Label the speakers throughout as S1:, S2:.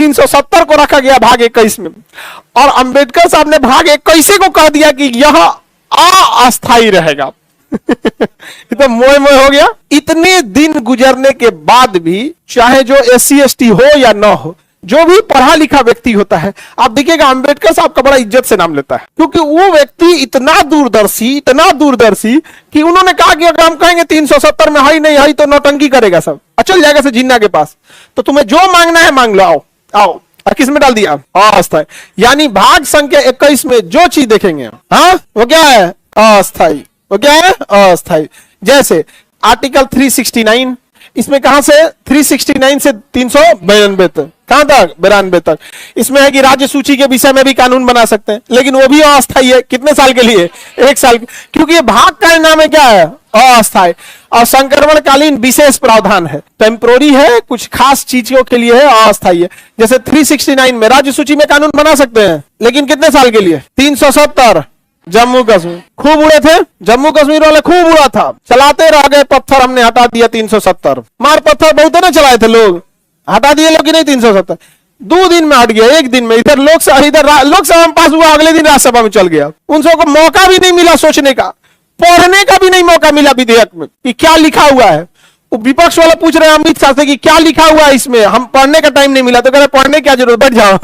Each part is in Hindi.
S1: 370 को रखा गया भाग 21 में, और अंबेडकर साहब ने भाग 21 को कह दिया कि यह अस्थायी रहेगा। तो मोह मोह हो गया। इतने दिन गुजरने के बाद भी, चाहे जो SC ST हो या ना हो, जो भी पढ़ा लिखा व्यक्ति होता है, आप देखिएगा अंबेडकर साहब का बड़ा इज्जत से नाम लेता है, क्योंकि वो व्यक्ति इतना दूरदर्शी कि उन्होंने कहा कि अगर हम कहेंगे 370 में है ही नहीं है तो नौटंकी करेगा सब, चल जाएगा से जिन्ना के पास, तो तुम्हें जो मांगना है मांग लो, आओ आओ। और किस में डाल दिया? अस्थायी। यानी भाग संख्या 21 में जो चीज देखेंगे, हाँ, वो क्या है? अस्थायी। वो क्या है? अस्थायी। जैसे आर्टिकल 369, इसमें कहां से 369 से 392 तक, कहां तक? 92 तक। इसमें है कि राज्य सूची के विषय में भी कानून बना सकते हैं, लेकिन वो भी अस्थायी है। कितने साल के लिए? 1 साल, क्योंकि ये भाग का नाम है क्या है? अस्थायी। और संक्रमणकालीन विशेष प्रावधान है, टेम्पोररी है, कुछ खास चीजों के लिए है, अस्थायी है। जैसे 369 में राज्य सूची में कानून बना सकते हैं, लेकिन कितने साल के लिए? 370। जम्मू कश्मीर खूब उड़े थे, जम्मू कश्मीर वाले खूब उड़ा था, चलाते रह गए पत्थर, हमने हटा दिया 370। मार पत्थर बहुत ना चलाए थे लोग, हटा दिए लोग कि नहीं 370? 2 दिन में हट गया, 1 दिन में। इधर लोकसभा में पास हुआ, अगले दिन राज्यसभा में चल गया। उन सबको मौका भी नहीं मिला सोचने का, पढ़ने का भी नहीं मौका मिला विधेयक में कि क्या लिखा हुआ है। विपक्ष वाला पूछ रहे हैं अमित शाह से कि क्या लिखा हुआ है इसमें, हम पढ़ने का टाइम नहीं मिला। तो कह रहे पढ़ने की क्या जरूरत, बैठ जाओ।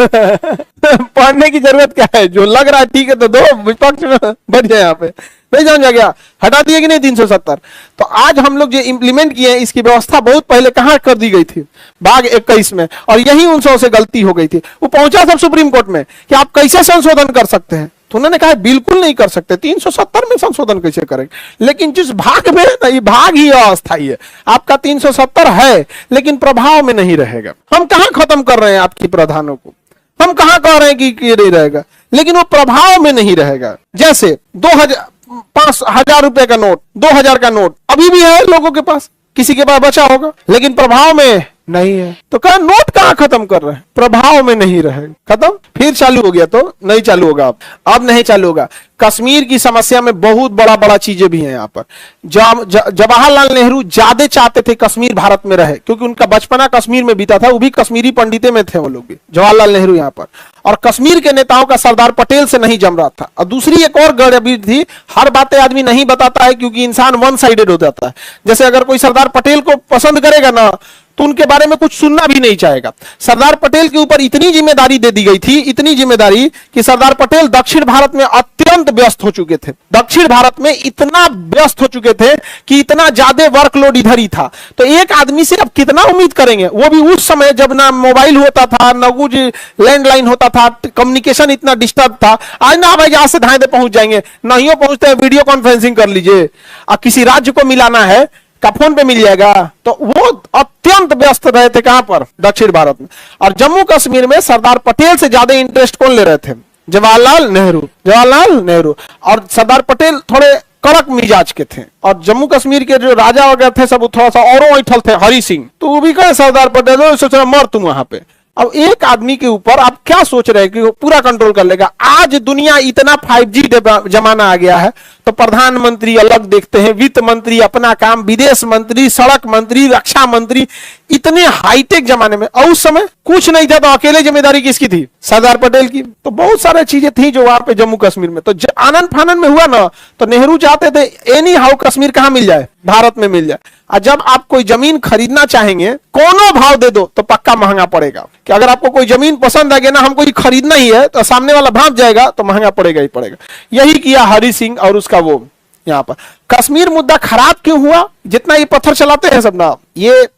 S1: पढ़ने की जरूरत क्या है, जो लग रहा है ठीक है तो दो, विपक्ष में बैठ जाए, यहाँ पे नहीं जान गया। हटा दिए कि नहीं 370? तो आज हम लोग जो इंप्लीमेंट किए हैं, इसकी व्यवस्था बहुत पहले कहां कर दी गई थी? भाग 21 में। और यही उन से गलती हो गई थी। वो पहुंचा सब सुप्रीम कोर्ट में कि आप कैसे संशोधन कर सकते हैं, तो उन्होंने कहा बिल्कुल नहीं कर सकते, 370 में संशोधन कैसे करेंगे। लेकिन जिस भाग में है, ये भाग ही अस्थायी है। आपका 370 है, लेकिन प्रभाव में नहीं रहेगा। हम कहां खत्म कर रहे हैं आपकी प्रावधानों को, हम कहां कह रहे हैं कि ये नहीं रहेगा, लेकिन वो प्रभाव में नहीं रहेगा। जैसे 5,000 रुपए का नोट, 2,000 का नोट अभी भी है लोगों के पास, किसी के पास बचा होगा, लेकिन प्रभाव में नहीं है। तो कहा नोट कहां खत्म कर रहे हैं? प्रभाव में नहीं रहे, खत्म। फिर चालू हो गया तो नहीं चालू होगा, अब नहीं चालू होगा। कश्मीर की समस्या में बहुत बड़ा चीजें भी हैं यहाँ पर। जवाहरलाल नेहरू ज्यादा चाहते थे कश्मीर भारत में रहे, क्योंकि उनका बचपना कश्मीर में बीता था, वो भी कश्मीरी पंडितें में थे वो लोग भी, जवाहरलाल नेहरू यहाँ पर। और कश्मीर के नेताओं का सरदार पटेल से नहीं जम रहा था। और दूसरी एक और गड़बड़ी थी, हर बातें आदमी नहीं बताता है, क्योंकि इंसान वन साइडेड हो जाता है। जैसे अगर कोई सरदार पटेल को पसंद करेगा ना, तो उनके बारे में कुछ सुनना भी नहीं चाहेगा। सरदार पटेल के ऊपर इतनी जिम्मेदारी दे दी गई थी, इतनी जिम्मेदारी कि सरदार पटेल दक्षिण भारत में अत्यंत व्यस्त हो चुके थे। दक्षिण भारत में इतना व्यस्त हो चुके थे कि इतना ज्यादा वर्कलोड इधर ही था। तो एक आदमी से अब कितना उम्मीद करेंगे, वो भी उस समय जब ना मोबाइल होता था, ना कुछ लैंडलाइन होता था, कम्युनिकेशन इतना डिस्टर्ब था। आज ना भाई यहाँ से धाए पहुंच जाएंगे, नहीं पहुंचते, वीडियो कॉन्फ्रेंसिंग कर लीजिए। अब किसी राज्य को मिलाना है का फोन पे मिल जाएगा। तो वो अत्यंत व्यस्त रहे थे, कहां पर? दक्षिण भारत में। और जम्मू कश्मीर में सरदार पटेल से ज्यादा इंटरेस्ट कौन ले रहे थे? जवाहरलाल नेहरू। और सरदार पटेल थोड़े कड़क मिजाज के थे, और जम्मू कश्मीर के जो राजा वगैरह थे सब थोड़ा सा और ऐठल थे, हरि सिंह। तो वो भी कहे सरदार पटेल, सोच रहे मर तुम वहां पे। अब एक आदमी के ऊपर आप क्या सोच रहे हैं कि वो पूरा कंट्रोल कर लेगा? आज दुनिया इतना 5G जमाना आ गया है, तो प्रधानमंत्री अलग देखते हैं, वित्त मंत्री अपना काम, विदेश मंत्री, सड़क मंत्री, रक्षा मंत्री, इतने हाईटेक जमाने में। और उस समय कुछ नहीं था, तो अकेले जिम्मेदारी किसकी थी? सरदार पटेल की। तो बहुत सारी चीजें थी जो वहां पे जम्मू कश्मीर में। तो आनंद फानंद में हुआ ना, तो नेहरू चाहते थे एनी हाउ कश्मीर कहां मिल जाए? भारत में मिल जाए। और जब आप कोई जमीन खरीदना चाहेंगे, कोनो भाव दे दो तो पक्का महंगा पड़ेगा। कि अगर आपको कोई जमीन पसंद आ गया ना, हमको ये खरीदना ही है, तो सामने वाला भाग जाएगा तो महंगा पड़ेगा ही पड़ेगा। यही किया हरि सिंह और उसका वो यहाँ पर। कश्मीर मुद्दा खराब क्यों हुआ? जितना ये पत्थर चलाते हैं सब ना, ये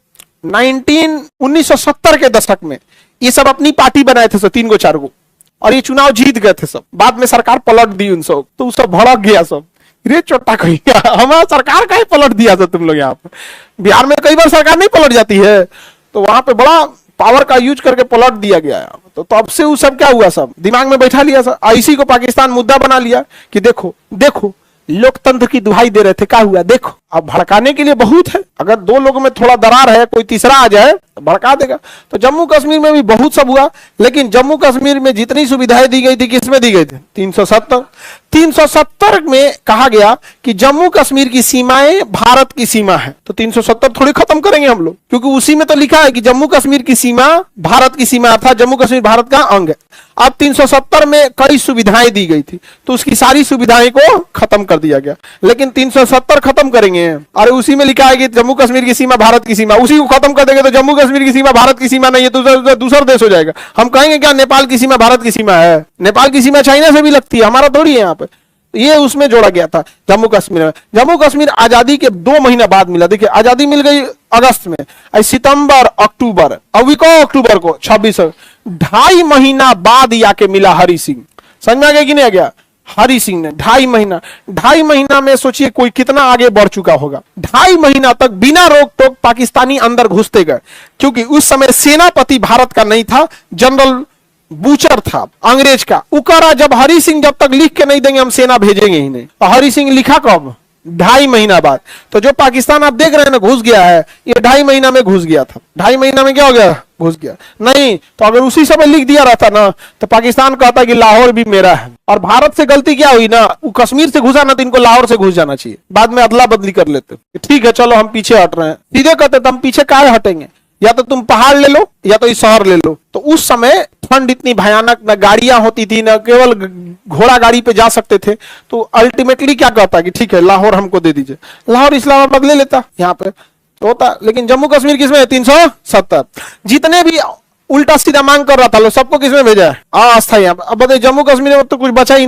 S1: 1970 के दशक में ये सब अपनी पार्टी बनाए थे, 3 गो 4 गो, और ये चुनाव जीत गए थे सब। बाद में सरकार पलट दी उन सब, तो सब भड़क गया सब। रे चोटा कहीं हमारा सरकार का ही पलट दिया था तुम लोग। यहाँ पे बिहार में कई बार सरकार नहीं पलट जाती है, तो वहां पे बड़ा पावर का यूज करके पलट दिया गया है। तो तब से वो सब क्या हुआ, सब दिमाग में बैठा लिया सब। आईसी को पाकिस्तान मुद्दा बना लिया कि देखो देखो लोकतंत्र की दुहाई दे रहे थे, क्या हुआ देखो। अब भड़काने के लिए बहुत है, अगर दो लोगों में थोड़ा दरार है, कोई तीसरा आ जाए तो भड़का देगा। तो जम्मू कश्मीर में भी बहुत सब हुआ, लेकिन जम्मू कश्मीर में जितनी सुविधाएं दी गई थी किसमें दी गई थी? 370 में कहा गया कि जम्मू कश्मीर की सीमाएं भारत की सीमा है। तो 370 थोड़ी खत्म करेंगे हम लोग, क्योंकि उसी में तो लिखा है कि जम्मू कश्मीर की सीमा भारत की सीमा, अर्थात जम्मू कश्मीर भारत का अंग है। अब 370 में कई सुविधाएं दी गई थी, तो उसकी सारी सुविधाएं को खत्म कर दिया गया। लेकिन 370 खत्म करेंगे, अरे उसी में लिखा है कि जम्मू कश्मीर की सीमा भारत की सीमा, उसी को खत्म कर देंगे तो जम्मू कश्मीर की सीमा भारत की सीमा नहीं है, तो दूसरा देश हो जाएगा। हम कहेंगे क्या नेपाल की सीमा भारत की सीमा है? नेपाल की सीमा चाइना से भी लगती है, हमारा थोड़ी है यहाँ पे। ये उसमें जोड़ा गया था जम्मू कश्मीर में। जम्मू कश्मीर आजादी के 2 महीना बाद मिला। देखिए आजादी मिल गई अगस्त में, सितंबर अक्टूबर, अभी को अक्टूबर को 26, 2.5 महीना बाद आके मिला हरि सिंह। समझ में आ गया कि नहीं आ गया? हरि सिंह ने 2.5 महीना में सोचिए कोई कितना आगे बढ़ चुका होगा। 2.5 महीना तक बिना रोक टोक पाकिस्तानी अंदर घुसते गए, क्योंकि उस समय सेनापति भारत का नहीं था, जनरल बूचर था अंग्रेज का। उकरा जब हरि सिंह जब तक लिख के नहीं देंगे हम सेना भेजेंगे ही नहीं। तो हरि सिंह लिखा कब? 2.5 महीना बाद। तो जो पाकिस्तान आप देख रहे हैं ना घुस गया है, ये 2.5 महीना में घुस गया था। 2.5 महीना में क्या हो गया? घुस गया। नहीं तो अगर उसी समय लिख दिया रहता ना तो पाकिस्तान कहता कि लाहौर भी मेरा है। और भारत से गलती क्या हुई ना, वो कश्मीर से घुसा ना तो इनको लाहौर से घुस जाना चाहिए, बाद में अदला बदली कर लेते। ठीक है चलो हम पीछे हट रहे हैं, सीधे कहते तो हम पीछे काहे हटेंगे, या तो तुम पहाड़ ले लो या तो इस शहर ले लो। तो उस समय ठंड इतनी भयानक, न गाड़ियां होती थी, न केवल घोड़ा गाड़ी पे जा सकते थे। तो अल्टीमेटली क्या कहता कि ठीक है लाहौर हमको दे दीजिए, लाहौर इस्लामाबाद ले लेता यहाँ पे तो होता। लेकिन जम्मू कश्मीर किसमें है? 370। जितने भी उल्टा सीधा मांग कर रहा था लो सबको किसमें भेजा है? अस्थायी। अब बताइए जम्मू कश्मीर में तो कुछ बचा ही नहीं।